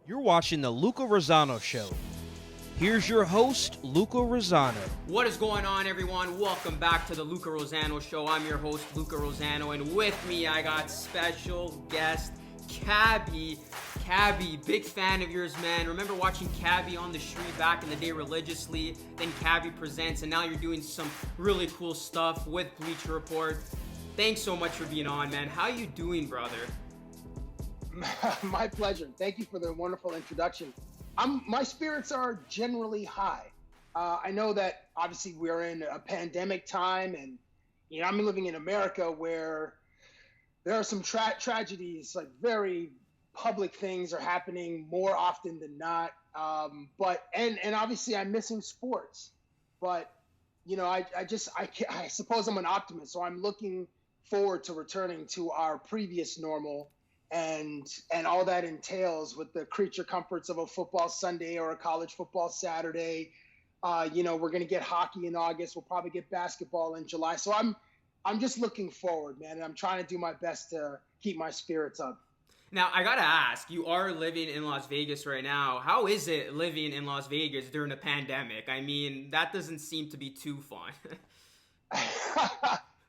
You're watching the Luca Rosano Show. Here's your host, Luca Rosano. What is going on, everyone? Welcome back to the Luca Rosano Show. I'm your host, Luca Rosano, and with me, I got special guest, Cabbie. Cabbie, big fan of yours, man. Remember watching Cabbie on the street back in the day religiously? Then Cabbie presents, and now you're doing some really cool stuff with Bleacher Report. Thanks so much for being on, man. How you doing, brother? My pleasure. Thank you for the wonderful introduction. My spirits are generally high. I know that obviously we're in a pandemic time, and I'm living in America where there are some tragedies, like very public things are happening more often than not. But obviously I'm missing sports. But I suppose I'm an optimist, so I'm looking forward to returning to our previous normal. And all that entails with the creature comforts of a football Sunday or a college football Saturday. We're going to get hockey in August. We'll probably get basketball in July. So I'm just looking forward, man. And I'm trying to do my best to keep my spirits up. Now, I got to ask, you are living in Las Vegas right now. How is it living in Las Vegas during a pandemic? I mean, that doesn't seem to be too fun.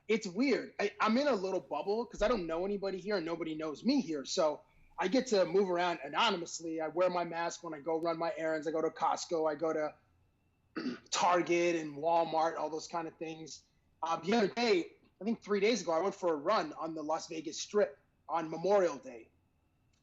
It's weird. I'm in a little bubble because I don't know anybody here and nobody knows me here. So I get to move around anonymously. I wear my mask when I go run my errands. I go to Costco. I go to Target and Walmart, all those kind of things. The other day, I think 3 days ago, I went for a run on the Las Vegas Strip on Memorial Day.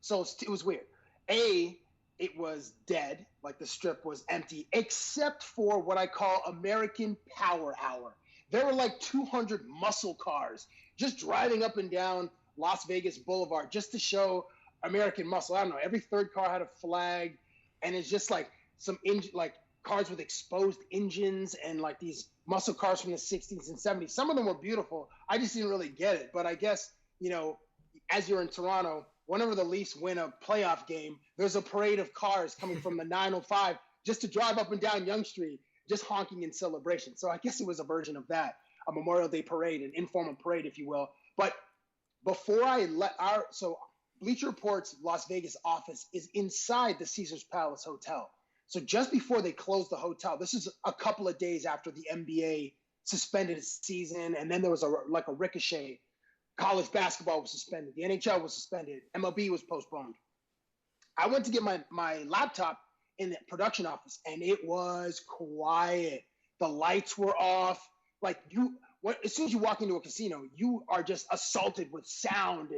So it was weird. It was dead, like the Strip was empty, except for what I call American Power Hour. There were like 200 muscle cars just driving up and down Las Vegas Boulevard just to show American muscle. I don't know. Every third car had a flag, and it's just like some cars with exposed engines and like these muscle cars from the 60s and 70s. Some of them were beautiful. I just didn't really get it. But I guess, as you're in Toronto, whenever the Leafs win a playoff game, there's a parade of cars coming from the 905 just to drive up and down Yonge Street, just honking in celebration. So I guess it was a version of that, a Memorial Day parade, an informal parade, if you will. But before so Bleacher Report's Las Vegas office is inside the Caesars Palace Hotel. So just before they closed the hotel, this is a couple of days after the NBA suspended its season, and then there was a ricochet. College basketball was suspended. The NHL was suspended. MLB was postponed. I went to get my laptop in the production office, and it was quiet. The lights were off. Like as soon as you walk into a casino, you are just assaulted with sound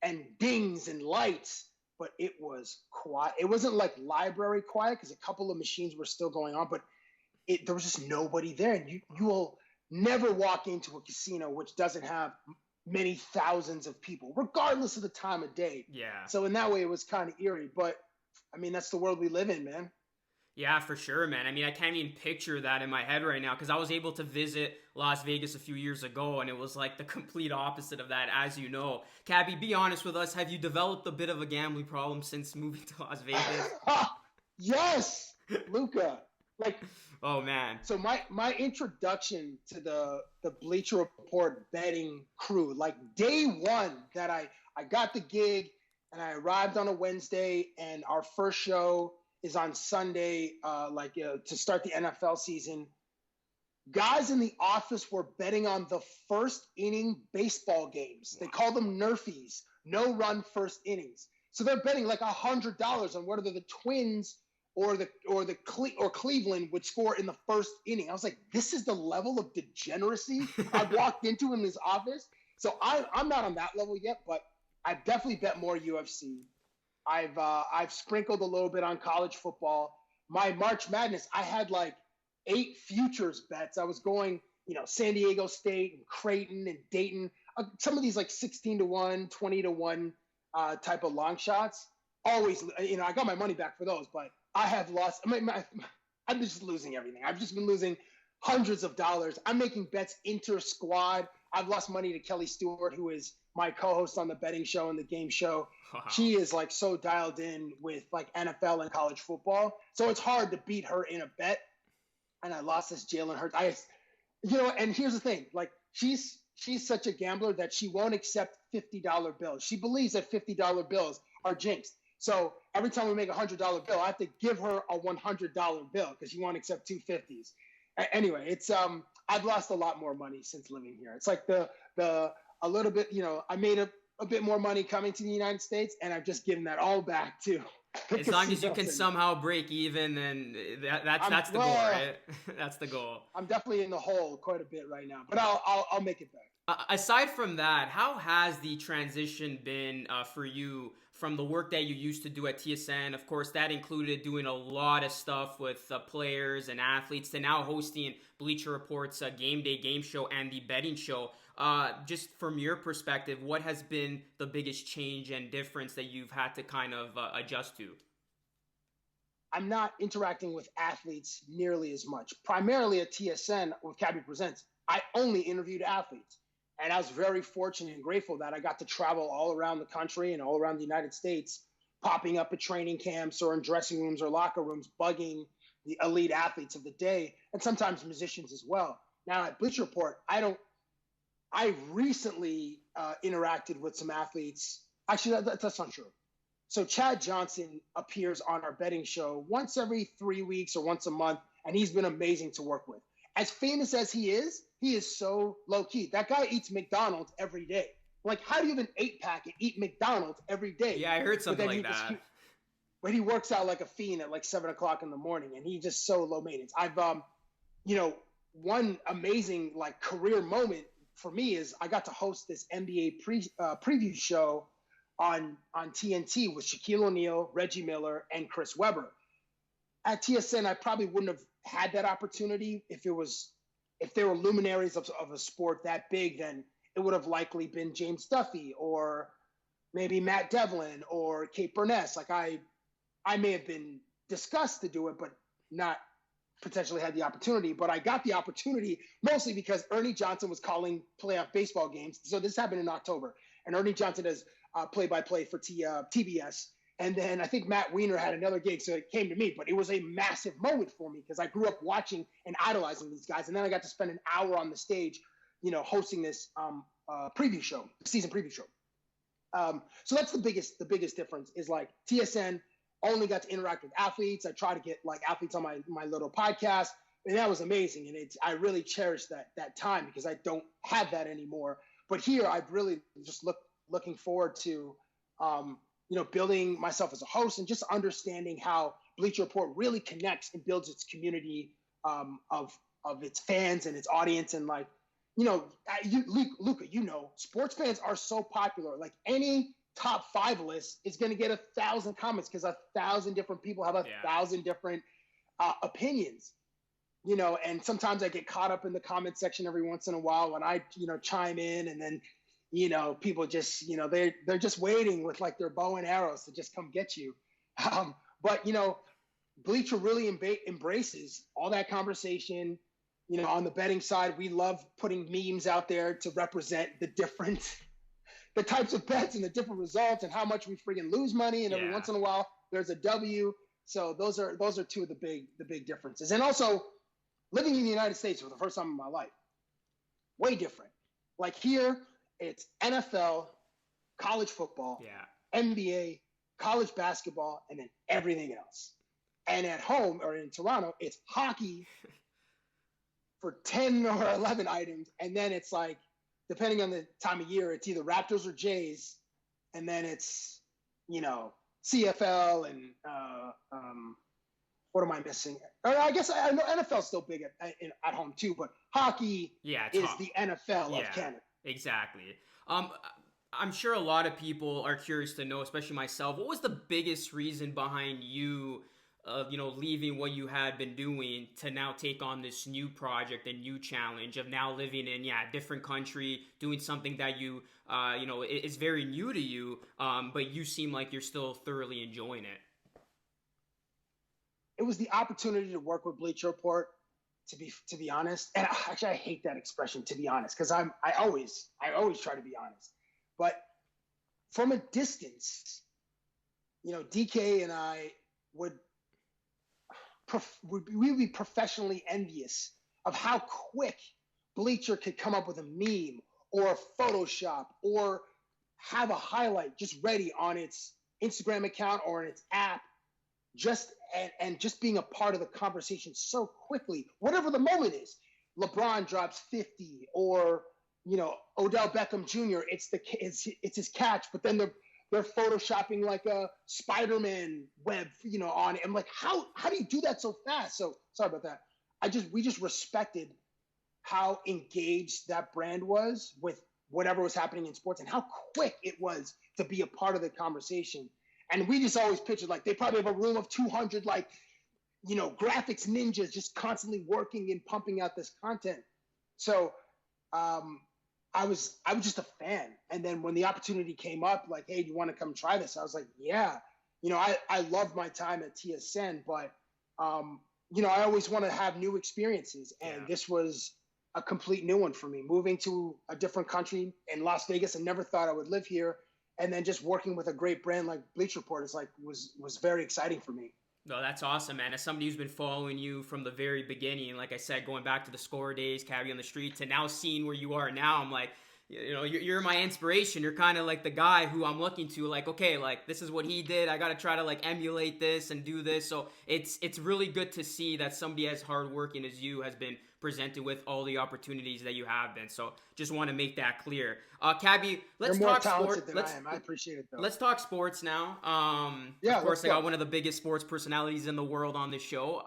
and dings and lights. But it was quiet. It wasn't like library quiet because a couple of machines were still going on, but there was just nobody there. And you will never walk into a casino which doesn't have many thousands of people, regardless of the time of day. Yeah. So in that way, it was kind of eerie. But I mean, that's the world we live in, man. Yeah, for sure, man. I mean, I can't even picture that in my head right now because I was able to visit Las Vegas a few years ago, and it was like the complete opposite of that, as you know. Cabbie, be honest with us. Have you developed a bit of a gambling problem since moving to Las Vegas? Yes, Luca. Oh, man. So my introduction to the Bleacher Report betting crew, like day one that I got the gig, and I arrived on a Wednesday, and our first show is on Sunday, to start the NFL season. Guys in the office were betting on the first inning baseball games. They call them Nerfies, no run first innings. So they're betting like $100 on whether the Twins or Cleveland would score in the first inning. I was like, this is the level of degeneracy I walked into in this office. So I'm not on that level yet, but I've definitely bet more UFC. I've sprinkled a little bit on college football. My March Madness, I had like 8 futures bets. I was going, San Diego State and Creighton and Dayton. Some of these like 16-1, 20-1 type of long shots. Always, I got my money back for those, but I have lost. I'm just losing everything. I've just been losing hundreds of dollars. I'm making bets inter-squad. I've lost money to Kelly Stewart, who is my co-host on the betting show and the game show. Wow. She is like so dialed in with like NFL and college football. So it's hard to beat her in a bet. And I lost this Jalen Hurts. And here's the thing, like she's such a gambler that she won't accept $50 bills. She believes that $50 bills are jinxed. So every time we make $100 bill, I have to give her a $100 bill because she won't accept 250s. Anyway, it's I've lost a lot more money since living here. It's like a little bit, I made a bit more money coming to the United States, and I've just given that all back too. As long as you can somehow break even, then that's the goal, right? That's the goal. I'm definitely in the hole quite a bit right now, but I'll make it back. Aside from that, how has the transition been for you from the work that you used to do at TSN? Of course, that included doing a lot of stuff with players and athletes to now hosting Bleacher Report's Game Day game show and the betting show. Just from your perspective, what has been the biggest change and difference that you've had to kind of adjust to? I'm not interacting with athletes nearly as much. Primarily at TSN with Cabbie Presents, I only interviewed athletes. And I was very fortunate and grateful that I got to travel all around the country and all around the United States, popping up at training camps or in dressing rooms or locker rooms, bugging the elite athletes of the day, and sometimes musicians as well. Now at Bleacher Report, I recently interacted with some athletes. Actually, that's not true. So Chad Johnson appears on our betting show once every 3 weeks or once a month, and he's been amazing to work with. As famous as he is so low-key. That guy eats McDonald's every day. Like, how do you have an 8-pack and eat McDonald's every day? Yeah, I heard something like that. But he works out like a fiend at like 7 o'clock in the morning, and he's just so low maintenance. I've, one amazing like career moment for me is I got to host this NBA preview show on TNT with Shaquille O'Neal, Reggie Miller, and Chris Webber. At TSN, I probably wouldn't have had that opportunity if there were luminaries of a sport that big. Then it would have likely been James Duffy or maybe Matt Devlin or Kate Burness. Like I may have been discussed to do it, but not potentially had the opportunity. But I got the opportunity mostly because Ernie Johnson was calling playoff baseball games. So this happened in October, and Ernie Johnson does play-by-play for TBS. And then I think Matt Weiner had another gig, so it came to me. But it was a massive moment for me because I grew up watching and idolizing these guys. And then I got to spend an hour on the stage, hosting this preview show, season preview show. So that's the biggest difference is like TSN only got to interact with athletes. I try to get like athletes on my little podcast, and that was amazing. And I really cherished that time because I don't have that anymore. But here I've really just looking forward to, building myself as a host and just understanding how Bleacher Report really connects and builds its community of its fans and its audience. And like, Luca, sports fans are so popular. Like any top 5 list is going to get 1,000 comments because 1,000 different people have 1,000 different opinions. And sometimes I get caught up in the comment section every once in a while when I, chime in, and then people just, they're just waiting with like their bow and arrows to just come get you. But Bleacher really embraces all that conversation. On the betting side, we love putting memes out there to represent the types of bets and the different results and how much we freaking lose money. And every once in a while, there's a W. So those are two of the big differences. And also living in the United States for the first time in my life, way different. Like here, it's NFL, college football, NBA, college basketball, and then everything else. And at home or in Toronto, it's hockey for 10 or 11 items. And then it's like, depending on the time of year, it's either Raptors or Jays. And then it's, CFL and what am I missing? I guess I know NFL's still big at home too, but hockey is the NFL of Canada. Exactly. I'm sure a lot of people are curious to know, especially myself, what was the biggest reason behind you, leaving what you had been doing to now take on this new project, a new challenge of now living in, a different country, doing something that you, is very new to you, but you seem like you're still thoroughly enjoying it. It was the opportunity to work with Bleacher Report, to be honest. And actually, I hate that expression, to be honest, because I always try to be honest. But from a distance, DK and I would be professionally envious of how quick Bleacher could come up with a meme or a Photoshop or have a highlight just ready on its Instagram account or in its app, and just being a part of the conversation so quickly, whatever the moment is. LeBron drops 50, or Odell Beckham Jr. It's his catch, but then they're photoshopping like a Spider-Man web, on it. I'm like, how do you do that so fast? So sorry about that. We just respected how engaged that brand was with whatever was happening in sports and how quick it was to be a part of the conversation. And we just always pictured like they probably have a room of 200 graphics ninjas just constantly working and pumping out this content. So I was just a fan. And then when the opportunity came up, like, hey, do you want to come try this? I was like, yeah. I loved my time at TSN, but I always want to have new experiences, and this was a complete new one for me. Moving to a different country in Las Vegas, I never thought I would live here, and then just working with a great brand like Bleacher Report was very exciting for me. No, that's awesome, man. As somebody who's been following you from the very beginning, like I said, going back to the score days, Cabbie on the street, to now seeing where you are now, I'm like, you're my inspiration. You're kind of like the guy who I'm looking to, like, okay, like this is what he did. I got to try to like emulate this and do this. So it's really good to see that somebody as hardworking as you has been presented with all the opportunities that you have been. So just want to make that clear. Cabbie, let's talk sports. I appreciate it though. Let's talk sports now. Of course, I got one of the biggest sports personalities in the world on this show.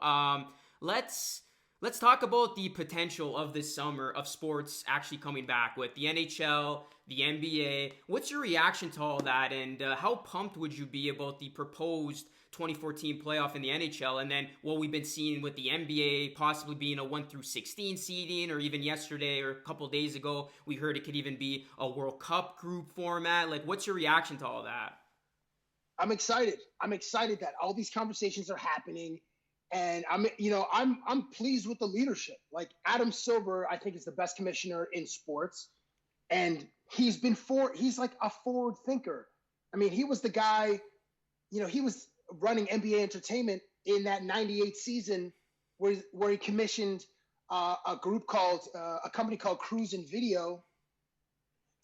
Let's talk about the potential of this summer of sports actually coming back with the NHL, the NBA. What's your reaction to all that, and how pumped would you be about the proposed 2014 playoff in the NHL, and then what we've been seeing with the NBA possibly being a 1-16 seeding, or even yesterday or a couple days ago, we heard it could even be a World Cup group format. Like, what's your reaction to all that? I'm excited. I'm excited that all these conversations are happening. And I'm pleased with the leadership. Like Adam Silver, I think is the best commissioner in sports, and he's like a forward thinker. I mean, he was the guy, he was running NBA Entertainment in that '98 season where he commissioned a company called Cruise and Video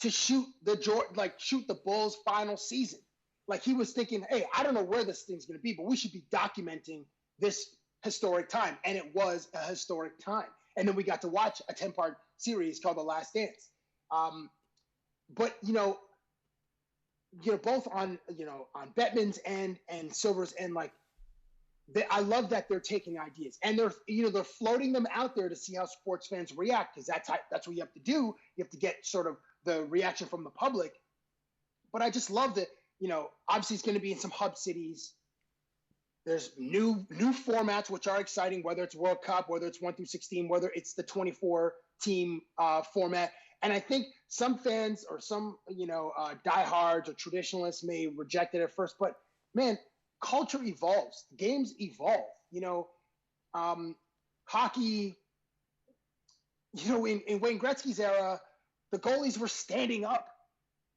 to shoot the Bulls' final season. Like he was thinking, hey, I don't know where this thing's going to be, but we should be documenting this historic time. And it was a historic time. And then we got to watch a 10-part series called The Last Dance. But both on Bettman's end and Silver's end, like I love that they're taking ideas and they're floating them out there to see how sports fans react, because that's what you have to do. You have to get sort of the reaction from the public. But I just love that, obviously it's going to be in some hub cities. There's new formats, which are exciting, whether it's World Cup, whether it's 1-16, whether it's the 24-team format. And I think some fans or some, diehards or traditionalists may reject it at first. But, man, culture evolves. Games evolve. Hockey, in Wayne Gretzky's era, the goalies were standing up.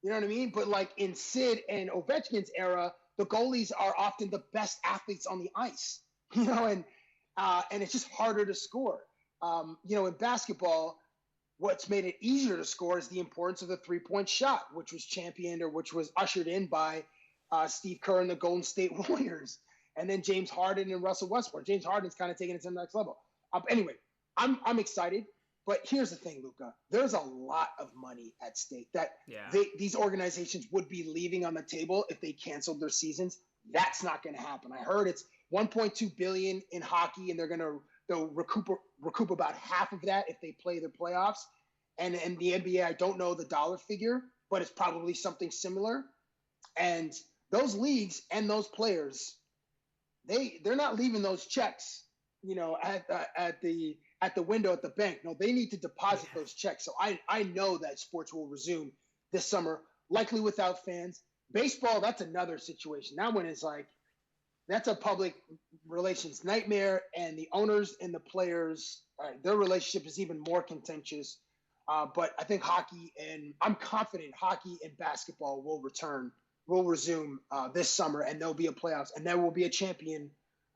You know what I mean? But, like, in Sid and Ovechkin's era, the goalies are often the best athletes on the ice, and it's just harder to score. In basketball, what's made it easier to score is the importance of the three-point shot, which was championed or which was ushered in by Steve Kerr and the Golden State Warriors, and then James Harden and Russell Westbrook. James Harden's kind of taking it to the next level. Anyway, I'm excited. But here's the thing, Luca. There's a lot of money at stake that these organizations would be leaving on the table if they canceled their seasons. That's not going to happen. I heard it's $1.2 billion in hockey, and they'll recoup about half of that if they play their playoffs. And in the NBA, I don't know the dollar figure, but it's probably something similar. And those leagues and those players, they're not leaving those checks, at the window at the bank. No, they need to deposit those checks. So I know that sports will resume this summer, likely without fans. Baseball, that's another situation. That one is like, that's a public relations nightmare, and the owners and the players, their relationship is even more contentious. But I think hockey, and I'm confident hockey and basketball will resume this summer, and there'll be a playoffs, and there will be a champion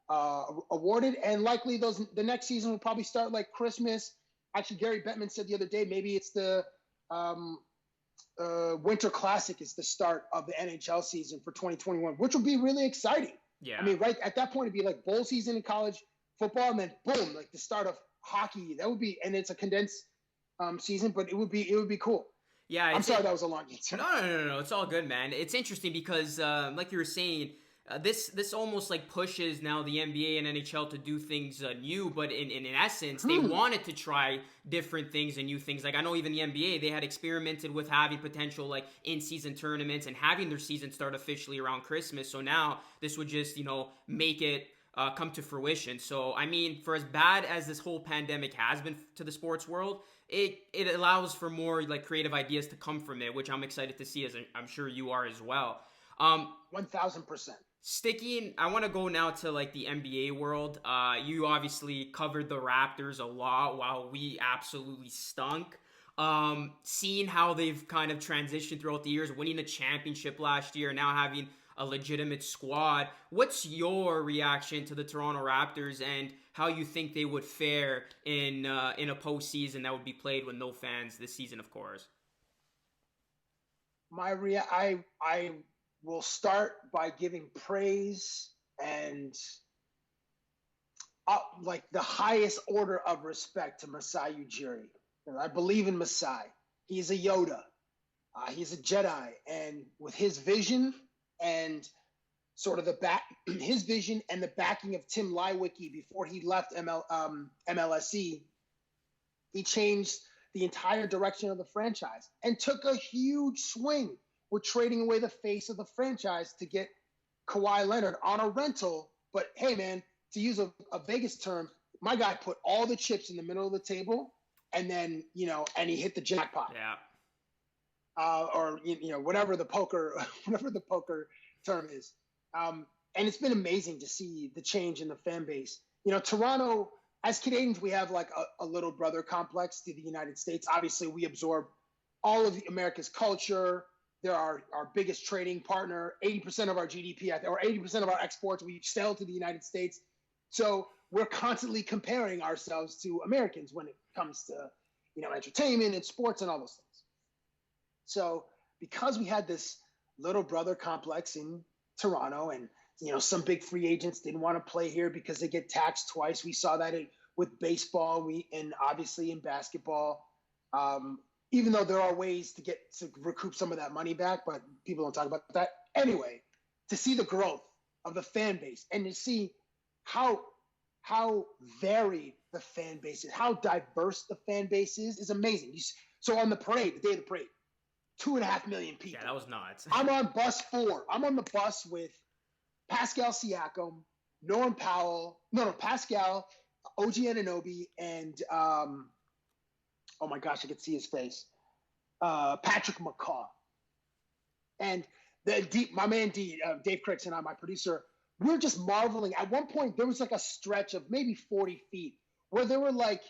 awarded, and likely the next season will probably start like Christmas. Actually, Gary Bettman said the other day, maybe it's the Winter Classic is the start of the NHL season for 2021, which will be really exciting. Yeah. I mean, right at that point, it'd be like bowl season in college football, and then boom, like the start of hockey. That would be, and it's a condensed season, but it would be cool. Yeah, I'm sorry that was a long answer. No. It's all good, man. It's interesting because, like you were saying, this almost like pushes now the NBA and NHL to do things new, but in essence, they wanted to try different things and new things. Like I know even the NBA, they had experimented with having potential like in-season tournaments and having their season start officially around Christmas. So now this would just, make it come to fruition. So, I mean, for as bad as this whole pandemic has been to the sports world, it allows for more like creative ideas to come from it, which I'm excited to see, as I'm sure you are as well. 1,000%. I want to go now to like the NBA world. You obviously covered the Raptors a lot while we absolutely stunk. Seeing how they've kind of transitioned throughout the years, winning a championship last year, now having a legitimate squad. What's your reaction to the Toronto Raptors and how you think they would fare in a postseason that would be played with no fans this season, of course? I will start by giving praise and like the highest order of respect to Masai Ujiri. I believe in Masai. He's a Yoda. He's a Jedi, and with his vision and sort of his vision and the backing of Tim Leiweke before he left MLSE, he changed the entire direction of the franchise and took a huge swing with trading away the face of the franchise to get Kawhi Leonard on a rental. But hey, man, to use a Vegas term, my guy put all the chips in the middle of the table, and then and he hit the jackpot. Yeah. Or whatever the poker term is. And it's been amazing to see the change in the fan base. Toronto, as Canadians, we have like a little brother complex to the United States. Obviously, we absorb all of America's culture. They're our biggest trading partner. 80% of our GDP, or 80% of our exports, we sell to the United States. So we're constantly comparing ourselves to Americans when it comes to, entertainment and sports and all those things. So because we had this little brother complex in Toronto, and some big free agents didn't want to play here because they get taxed twice. We saw that with baseball, and obviously in basketball. Even though there are ways to recoup some of that money back, but people don't talk about that. Anyway, to see the growth of the fan base and to see how varied the fan base is, how diverse the fan base is amazing. So on the day of the parade, 2.5 million people. Yeah, that was nuts. I'm on bus 4. I'm on the bus with Pascal Siakam, Norman Powell, Pascal, OG Anunoby, and oh my gosh, I could see his face, Patrick McCaw. And my man Dave Cricks and I, my producer, we were just marveling. At one point, there was like a stretch of maybe 40 feet where there were like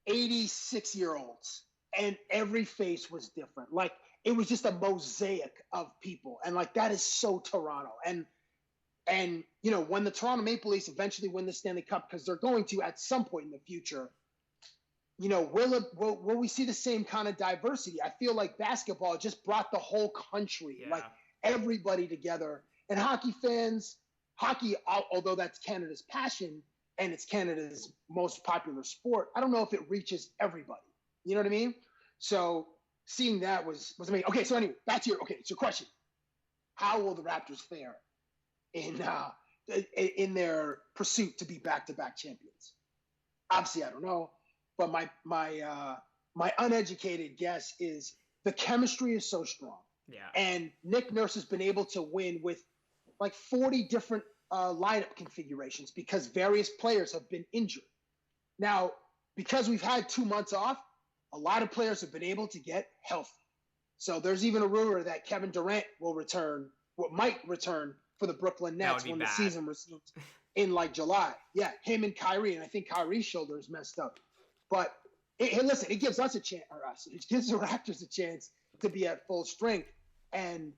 86-year-olds. And every face was different. Like it was just a mosaic of people. And like, that is so Toronto. And when the Toronto Maple Leafs eventually win the Stanley Cup, because they're going to at some point in the future, will we see the same kind of diversity? I feel like basketball just brought the whole country, like everybody together. And hockey, although that's Canada's passion and it's Canada's most popular sport, I don't know if it reaches everybody. You know what I mean? So seeing that was amazing. Okay, so anyway, back to your question. How will the Raptors fare in their pursuit to be back-to-back champions? Obviously, I don't know, but my uneducated guess is the chemistry is so strong. Yeah. And Nick Nurse has been able to win with like 40 different lineup configurations because various players have been injured. Now, because we've had 2 months off, a lot of players have been able to get healthy. So there's even a rumor that Kevin Durant might return for the Brooklyn Nets when the season resumes in like July. Yeah, him and Kyrie, and I think Kyrie's shoulder is messed up. But listen, it gives us a chance, it gives the Raptors a chance to be at full strength. And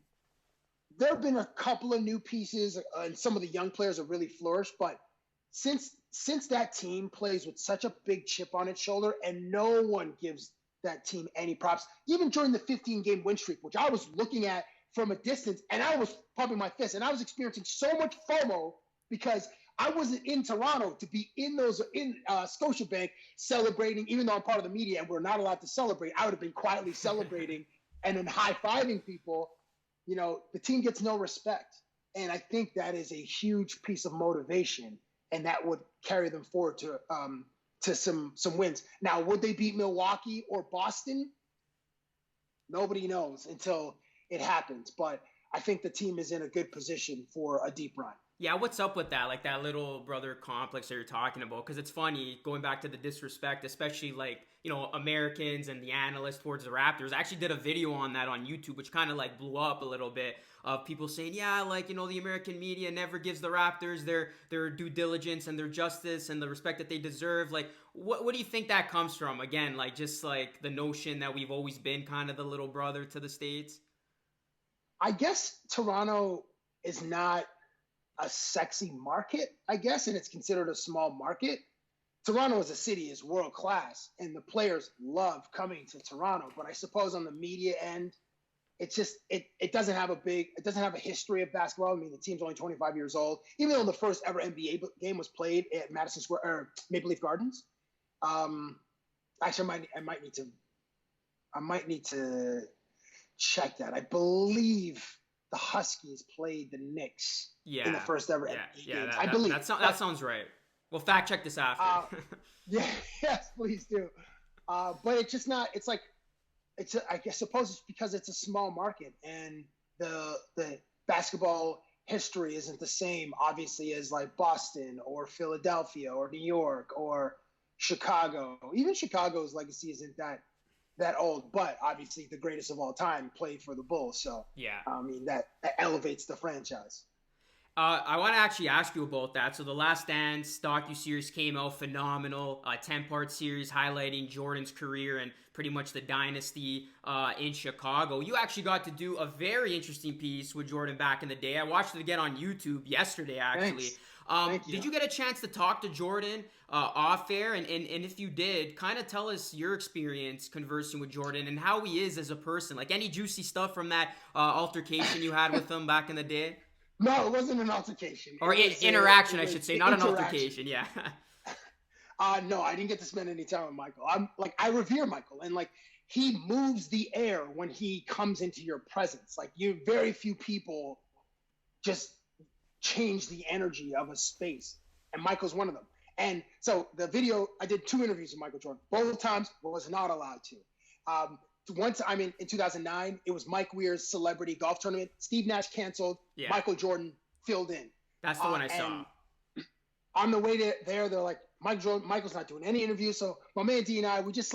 there have been a couple of new pieces, and some of the young players have really flourished. But since that team plays with such a big chip on its shoulder, and no one gives that team any props, even during the 15-game win streak, which I was looking at from a distance, and I was pumping my fist, and I was experiencing so much FOMO because I wasn't in Toronto to be in Scotiabank celebrating, even though I'm part of the media and we're not allowed to celebrate. I would have been quietly celebrating and then high-fiving people. You know, the team gets no respect. And I think that is a huge piece of motivation, and that would carry them forward to some wins. Now, would they beat Milwaukee or Boston? Nobody knows until it happens. But I think the team is in a good position for a deep run. Yeah, what's up with that? Like that little brother complex that you're talking about? Because it's funny, going back to the disrespect, especially like, you know, Americans and the analysts towards the Raptors. I actually did a video on that on YouTube, which kind of like blew up a little bit, of people saying, yeah, like, you know, the American media never gives the Raptors their due diligence and their justice and the respect that they deserve. Like, what do you think that comes from? Again, like, just like the notion that we've always been kind of the little brother to the States? I guess Toronto is not a sexy market, I guess, and it's considered a small market. Toronto as a city is world class, and the players love coming to Toronto. But I suppose on the media end, it's just it doesn't have a history of basketball. I mean, the team's only 25 years old, even though the first ever NBA game was played at Madison Square or Maple Leaf Gardens. Actually, I might need to check that. I believe the Huskies played the Knicks in the first ever NBA game. I believe. That sounds right. We'll fact check this after. Yes, please do. But it's just not. It's like I suppose it's because it's a small market, and the basketball history isn't the same, obviously, as like Boston or Philadelphia or New York or Chicago. Even Chicago's legacy isn't that old, but obviously the greatest of all time played for the Bulls. So yeah, I mean that elevates the franchise. I want to actually ask you about that. So the Last Dance docuseries came out, phenomenal, 10-part series highlighting Jordan's career and pretty much the dynasty in Chicago. You actually got to do a very interesting piece with Jordan back in the day. I watched it again on YouTube yesterday, actually. Thank you. Did you get a chance to talk to Jordan off air? And if you did, kind of tell us your experience conversing with Jordan and how he is as a person. Like any juicy stuff from that altercation you had with him back in the day? No, it wasn't an altercation. Or interaction, I should say, not an altercation. Yeah. No, I didn't get to spend any time with Michael. I revere Michael, and like he moves the air when he comes into your presence. Like very few people just change the energy of a space, and Michael's one of them. And so the video, I did 2 interviews with Michael Jordan. Both times was not allowed to. Once, in 2009, it was Mike Weir's celebrity golf tournament. Steve Nash canceled. Yeah. Michael Jordan filled in. That's the one I saw. On the way there, they're like, Michael's not doing any interviews. So my man D and I, we just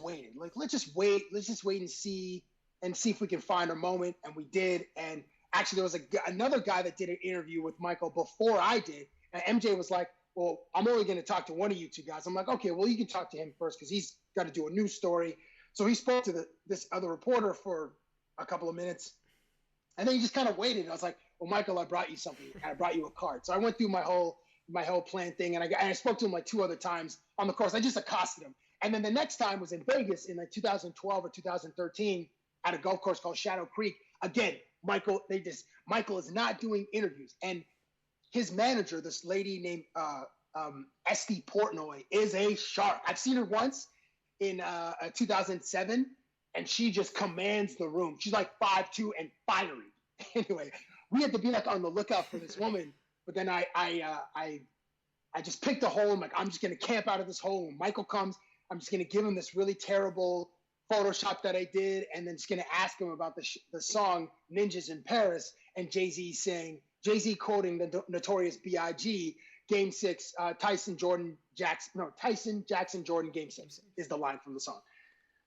waited. Like, let's just wait and see if we can find a moment. And we did. And actually, there was another guy that did an interview with Michael before I did. And MJ was like, well, I'm only going to talk to one of you two guys. I'm like, okay, well, you can talk to him first because he's got to do a news story. So he spoke to this other reporter for a couple of minutes, and then he just kind of waited. And I was like, well, Michael, I brought you something. I brought you a card. So I went through my whole plan thing, and I spoke to him like 2 other times on the course. I just accosted him. And then the next time was in Vegas in like 2012 or 2013 at a golf course called Shadow Creek. Again, Michael is not doing interviews. And his manager, this lady named Esty Portnoy, is a shark. I've seen her once in 2007, and she just commands the room. She's like 5'2" and fiery. Anyway, we had to be like on the lookout for this woman. But then I just picked a hole. I'm like, I'm just gonna camp out of this hole. When Michael comes, I'm just gonna give him this really terrible Photoshop that I did, and then just gonna ask him about the song "Ninjas in Paris" and Jay-Z quoting the Notorious B.I.G. Game 6, Tyson Jackson Jordan Game 6 is the line from the song.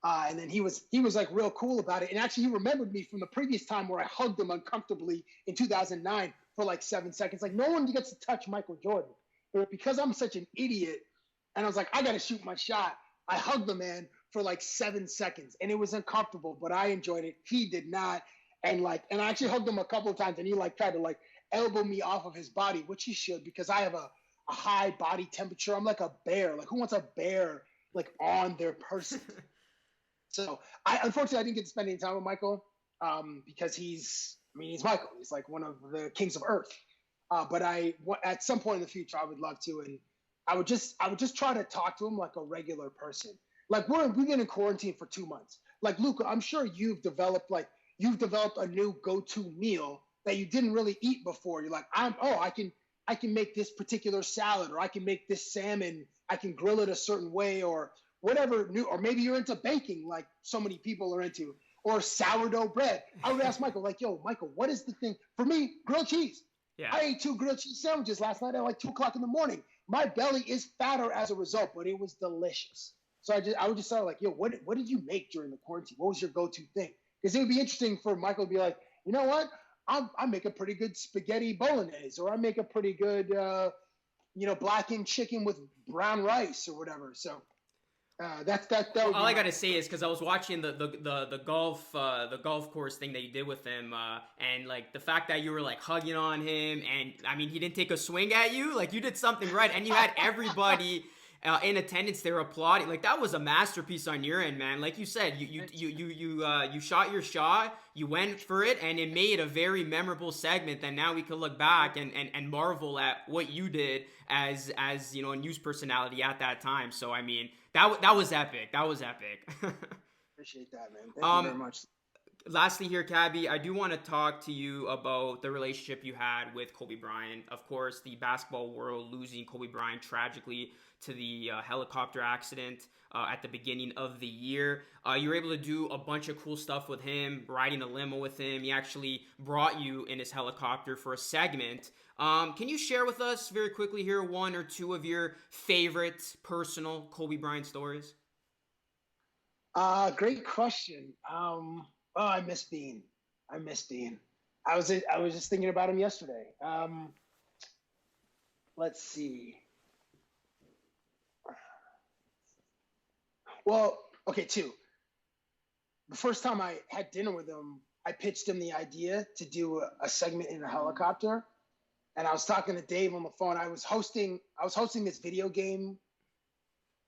And then he was like real cool about it. And actually he remembered me from the previous time where I hugged him uncomfortably in 2009 for like 7 seconds. Like no one gets to touch Michael Jordan. But because I'm such an idiot, and I was like, I got to shoot my shot, I hugged the man for like 7 seconds. And it was uncomfortable, but I enjoyed it. He did not. And I actually hugged him a couple of times, and he like tried to like elbow me off of his body, which he should, because I have a high body temperature. I'm like a bear. Like who wants a bear like on their person? So unfortunately I didn't get to spend any time with Michael because he's Michael. He's like one of the kings of Earth. But at some point in the future I would love to, and I would just try to talk to him like a regular person. Like we've been in quarantine for 2 months. Like Luca, I'm sure you've developed a new go-to meal that you didn't really eat before. You're like, I can make this particular salad, or I can make this salmon. I can grill it a certain way, or whatever new. Or maybe you're into baking, like so many people are into, or sourdough bread. I would ask Michael, like, yo, Michael, what is the thing for me? Grilled cheese. Yeah. I ate 2 grilled cheese sandwiches last night at like 2:00 in the morning. My belly is fatter as a result, but it was delicious. So I would just start like, yo, what did you make during the quarantine? What was your go-to thing? Because it would be interesting for Michael to be like, you know what? I make a pretty good spaghetti bolognese, or I make a pretty good, blackened chicken with brown rice or whatever. So that. All I gotta say is because I was watching the golf course thing that you did with him, and like the fact that you were like hugging on him, and I mean he didn't take a swing at you, like you did something right, and you had everybody. In attendance, they were applauding. Like that was a masterpiece on your end, man. Like you said, you shot your shot, you went for it, and it made a very memorable segment that now we can look back and marvel at what you did as a news personality at that time. So I mean, that was epic. That was epic. Appreciate that, man. Thank you very much. Lastly here, Cabbie, I do want to talk to you about the relationship you had with Kobe Bryant. Of course, the basketball world losing Kobe Bryant tragically to the helicopter accident at the beginning of the year. You were able to do a bunch of cool stuff with him, riding a limo with him. He actually brought you in his helicopter for a segment. Can you share with us very quickly here 1 or 2 of your favorite personal Kobe Bryant stories? Great question. I miss Bean. I was just thinking about him yesterday. Let's see. Well, okay, 2. The first time I had dinner with him, I pitched him the idea to do a segment in a helicopter, and I was talking to Dave on the phone. I was hosting this video game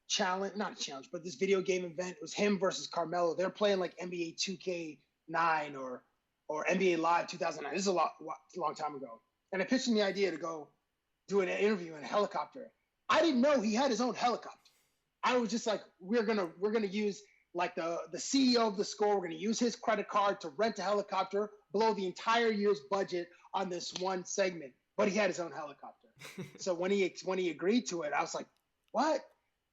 challenge, not a challenge, but this video game event. It was him versus Carmelo. They're playing like NBA 2K9 or NBA Live 2009. This is a long time ago. And I pitched him the idea to go do an interview in a helicopter. I didn't know he had his own helicopter. I was just like, we're gonna use like the CEO of the school. We're gonna use his credit card to rent a helicopter, blow the entire year's budget on this one segment. But he had his own helicopter. So when he agreed to it, I was like, what?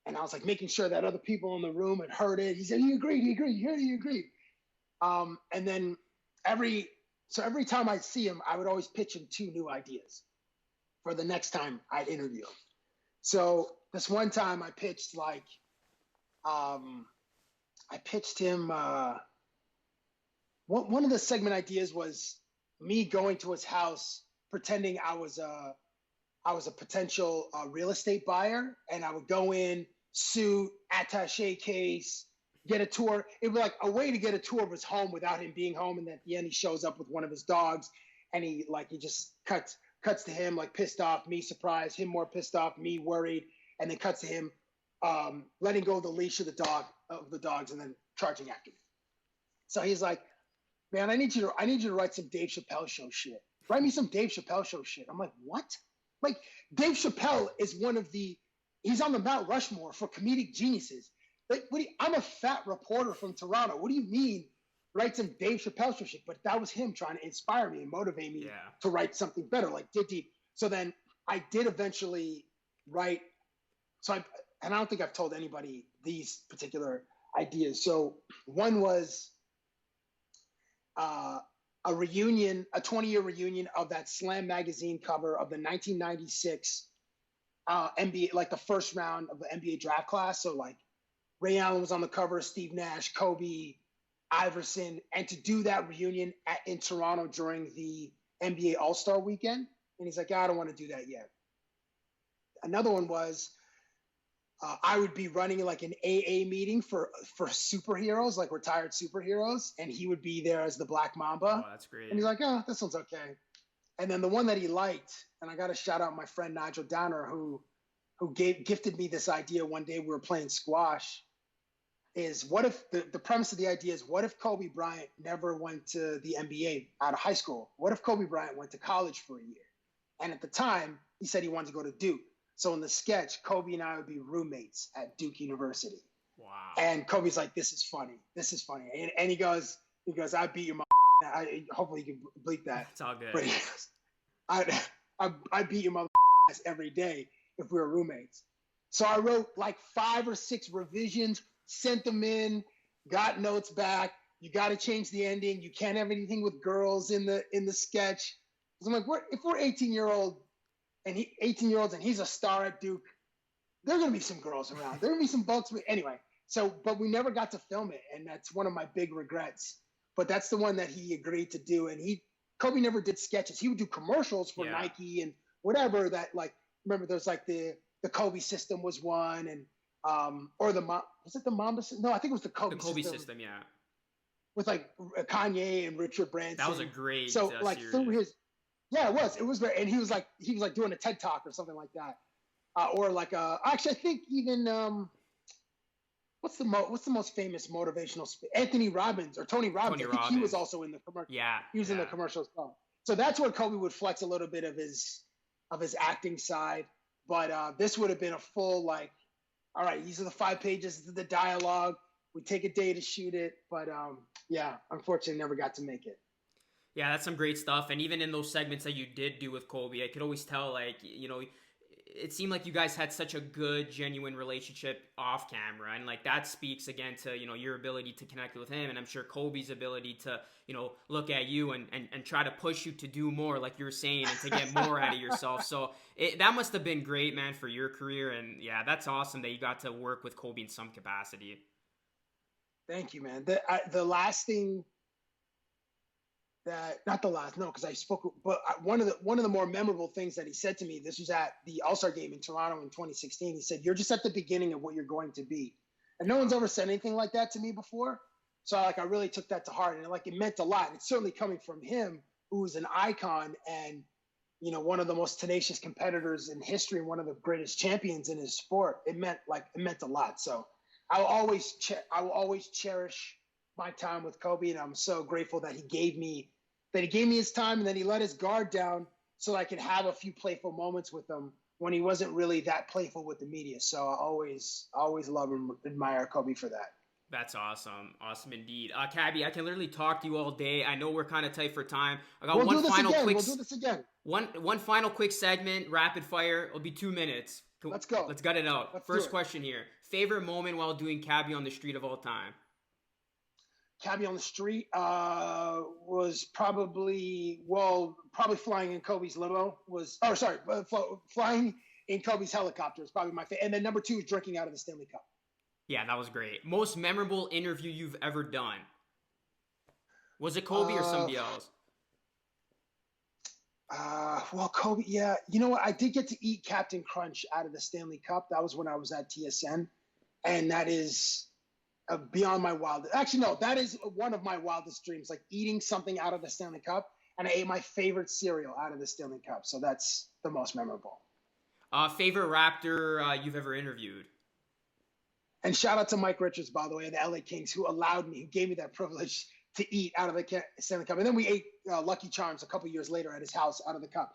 And I was like making sure that other people in the room had heard it. He said, he agreed. He agreed. And then every time I see him, I would always pitch him 2 new ideas for the next time I'd interview him. So this one time I pitched him, one of the segment ideas was me going to his house, pretending I was a potential real estate buyer, and I would go in, suit, attaché case, get a tour. It was like a way to get a tour of his home without him being home. And at the end, he shows up with one of his dogs, and he just cuts to him like pissed off, me surprised, him more pissed off, me worried, and then cuts to him letting go of the leash of the dogs, and then charging after me. So he's like, man, I need you to write some Dave Chappelle show shit. Write me some Dave Chappelle show shit. I'm like, what? Like, Dave Chappelle is he's on the Mount Rushmore for comedic geniuses. Like, I'm a fat reporter from Toronto. What do you mean, write some Dave Chappelle show shit? But that was him trying to inspire me and motivate me to write something better, like dig deep. So then I did eventually write. And I don't think I've told anybody these particular ideas. So one was a 20-year reunion of that Slam magazine cover of the 1996 NBA, like the first round of the NBA draft class. So like Ray Allen was on the cover, Steve Nash, Kobe, Iverson, and to do that reunion in Toronto during the NBA All-Star weekend. And he's like, I don't want to do that yet. Another one was I would be running like an AA meeting for superheroes, like retired superheroes, and he would be there as the Black Mamba. Oh, that's great. And he's like, oh, this one's okay. And then the one that he liked, and I got to shout out my friend Nigel Downer, who gifted me this idea one day. We were playing squash, is what if the premise of the idea is what if Kobe Bryant never went to the NBA out of high school? What if Kobe Bryant went to college for a year? And at the time, he said he wanted to go to Duke. So in the sketch, Kobe and I would be roommates at Duke University. Wow. And Kobe's like, this is funny. This is funny. And he goes, I beat your mom. Hopefully you can bleep that. It's all good. But he goes, I beat your mother every day if we were roommates. So I wrote like 5 or 6 revisions, sent them in, got notes back. You got to change the ending. You can't have anything with girls in the sketch. So I'm like, if we're 18-year-olds and he's a star at Duke, there are going to be some girls around. There are going to be some bugs. Anyway, but we never got to film it, and that's one of my big regrets. But that's the one that he agreed to do, and Kobe never did sketches. He would do commercials for Nike and whatever that, like, remember there's like the Kobe system was one, and or was it the Mamba system? No, I think it was the Kobe system, yeah. With like Kanye and Richard Branson. That was a great like series. Through his it was great, and he was like doing a TED Talk or something like that, or like actually I think even what's the most famous motivational Anthony Robbins or Tony Robbins. I think he was also in the commercial. Yeah, he was in the commercial as well. So that's where Kobe would flex a little bit of his acting side, but this would have been a full like, all right, these are the 5 pages, this is the dialogue. We take a day to shoot it, but unfortunately never got to make it. Yeah, that's some great stuff. And even in those segments that you did do with Kobe, I could always tell, like, you know, it seemed like you guys had such a good, genuine relationship off camera. And, like, that speaks, again, to, you know, your ability to connect with him. And I'm sure Kobe's ability to, you know, look at you and try to push you to do more, like you were saying, and to get more out of yourself. So that must have been great, man, for your career. And, yeah, that's awesome that you got to work with Kobe in some capacity. Thank you, man. The last thing because I spoke, but one of the more memorable things that he said to me, this was at the All-Star game in Toronto in 2016. He said, "You're just at the beginning of what you're going to be." And no one's ever said anything like that to me before. So I really took that to heart, and it meant a lot. And it's certainly coming from him, who's an icon and, you know, one of the most tenacious competitors in history, and one of the greatest champions in his sport. It meant a lot. So I will always cherish my time with Kobe, and I'm so grateful that he gave me his time, and then he let his guard down so I could have a few playful moments with him when he wasn't really that playful with the media. So I always love and admire Kobe for that. That's awesome. Awesome indeed. Cabbie, I can literally talk to you all day. I know we're kind of tight for time. I got We'll do this again. One final quick segment, rapid fire. It'll be 2 minutes. Let's go. Let's gut it out. First question here. Favorite moment while doing Cabbie on the street of all time? Cabbie on the street was probably flying in Kobe's limo flying in Kobe's helicopter is probably my favorite. And then number 2 is drinking out of the Stanley Cup. Yeah, that was great. Most memorable interview you've ever done? Was it Kobe or somebody else? Kobe, yeah. You know what? I did get to eat Captain Crunch out of the Stanley Cup. That was when I was at TSN. And that is beyond my wildest. Actually, no, that is one of my wildest dreams, like eating something out of the Stanley Cup. And I ate my favorite cereal out of the Stanley Cup. So that's the most memorable. Favorite Raptor you've ever interviewed? And shout out to Mike Richards, by the way, of the LA Kings, who gave me that privilege to eat out of the Stanley Cup. And then we ate Lucky Charms a couple years later at his house out of the cup.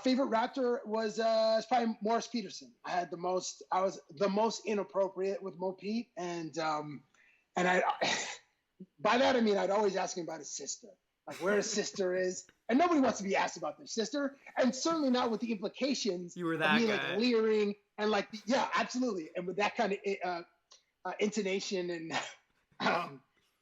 Favorite Raptor was probably Morris Peterson. I was the most inappropriate with Mo Pete. And I, by that, I mean, I'd always ask him about his sister, like where his sister is. And nobody wants to be asked about their sister. And certainly not with the implications you were that of me guy. Like leering and like, yeah, absolutely. And with that kind of intonation and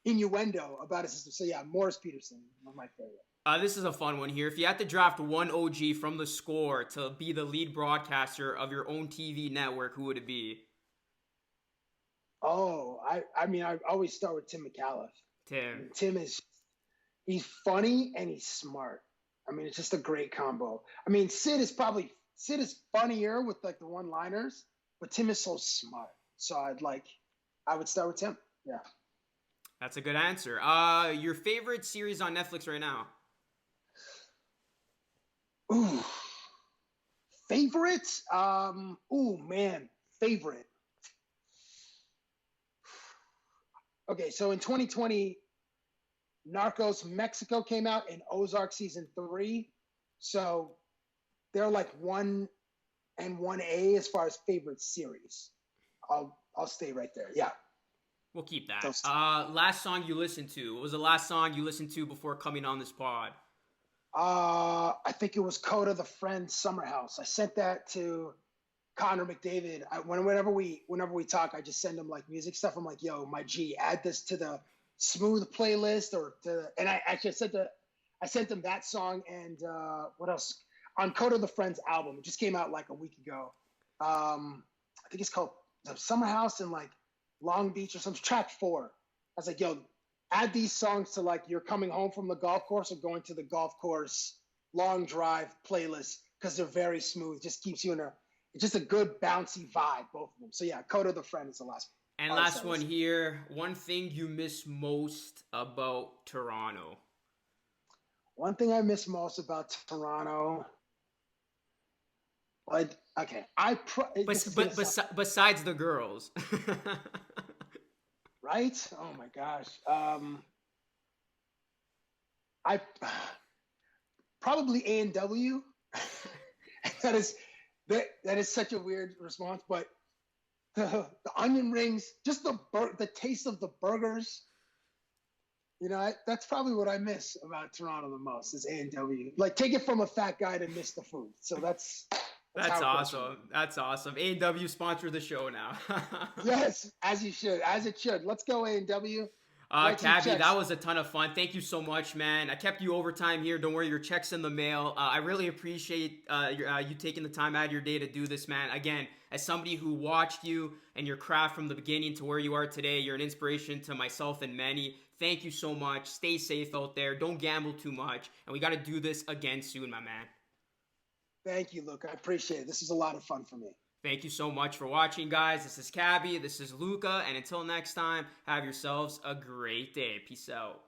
innuendo about his sister. So yeah, Morris Peterson, one of my favorite. This is a fun one here. If you had to draft one OG from the Score to be the lead broadcaster of your own TV network, who would it be? Oh, I mean, I always start with Tim McAuliffe. Tim he's funny and he's smart. I mean, it's just a great combo. I mean, Sid is funnier with like the one-liners, but Tim is so smart. So I would start with Tim. Yeah. That's a good answer. Your favorite series on Netflix right now? Ooh. Favorite? Favorite. Okay, so in 2020, Narcos Mexico came out and Ozark season 3. So they're like 1 and 1A as far as favorite series. I'll stay right there. Yeah. We'll keep that. Last song you listened to. What was the last song you listened to before coming on this pod? I think it was Coda the Friend Summer House. I sent that to Connor McDavid. Whenever we talk, I just send him like music stuff. I'm like, yo, my G, add this to the smooth playlist and I actually I sent him that song and what else on Coda the Friend's album. It just came out like a week ago. I think it's called the Summer House in like Long Beach or some track 4. I was like, yo, add these songs to like you're coming home from the golf course or going to the golf course long drive playlist because they're very smooth. Just keeps you it's just a good bouncy vibe, both of them. So yeah, Coda the Friend is the last one. And last one here, one thing you miss most about Toronto. One thing I miss most about Toronto, besides the girls. Right? Oh my gosh. I probably A&W. that is such a weird response, but the onion rings, just the taste of the burgers. That's probably what I miss about Toronto the most is A&W. Like, take it from a fat guy to miss the food. So that's awesome. That's awesome. A&W sponsor the show now. Yes, as you should, as it should. Let's go A&W. Cabbie, that was a ton of fun. Thank you so much, man. I kept you overtime here. Don't worry, your check's in the mail. I really appreciate you taking the time out of your day to do this, man. Again, as somebody who watched you and your craft from the beginning to where you are today, you're an inspiration to myself and many. Thank you so much. Stay safe out there. Don't gamble too much. And we got to do this again soon, my man. Thank you, Luca. I appreciate it. This is a lot of fun for me. Thank you so much for watching, guys. This is Cabbie. This is Luca. And until next time, have yourselves a great day. Peace out.